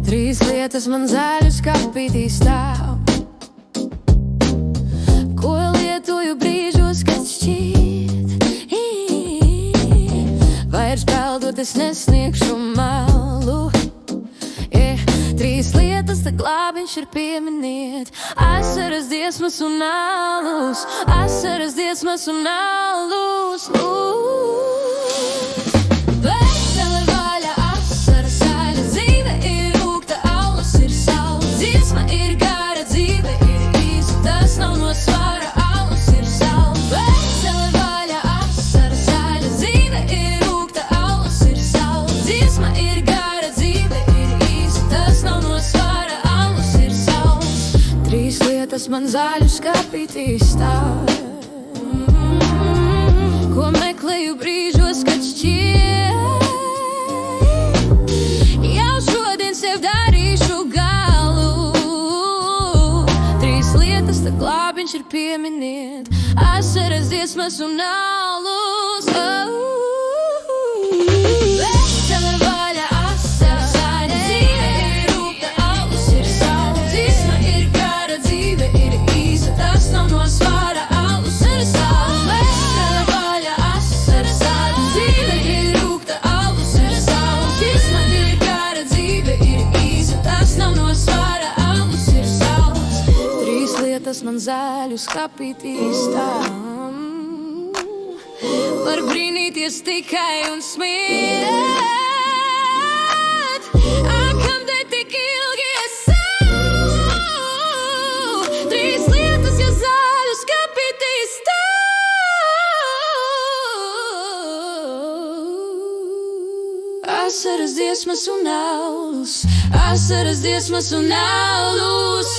Trīs lietas man zaļu skapītī stāv, ko lietoju brīžos, kad šķiet vairs peldot es nesniegšu malu. Trīs lietas, tā glābiņš ir pieminiet: asaras, dziesmas un alus, asaras, dziesmas un alus. Vesela vaļa, asaras zaļa, dzīve ir rūgta, alus ir saules. Dziesma ir gara, dzīve ir īsa, tas nav no svara, alus ir saules. Vesela vaļa, asaras zaļa, dzīve ir rūgta, alus ir saules. Dziesma ir gara, dzīve ir īsa, tas nav no svara, alus ir saules. Trīs lietas man zaļu skapītī stāv, ko meklēju brīžos, kad šķiet jau šodien sev darīšu galu. Trīs lietas, tā glābiņš ir pieminiet: asaras, dziesmas un alus. Vesela vaļa, asaras zaļa, dzīve ir rūgta, alus ir saules. Dziesma ir gara, dzīve ir īsa, tas nav no svara, alus ir saules. Vesela vaļa, asaras zaļa, dzīve ir rūgta, alus ir saules. Dziesma ir gara, dzīve ir īsa, tas nav no svara, alus ir saules. Trīs lietas man zaļu skapītī stāv, var brīnīties tikai un smiet. Kamdēļ tik ilgi es saucu? Trīs lietas, ja zaļu skapītī stāv. Asaras, dziesmas un alus, asaras, dziesmas un alus.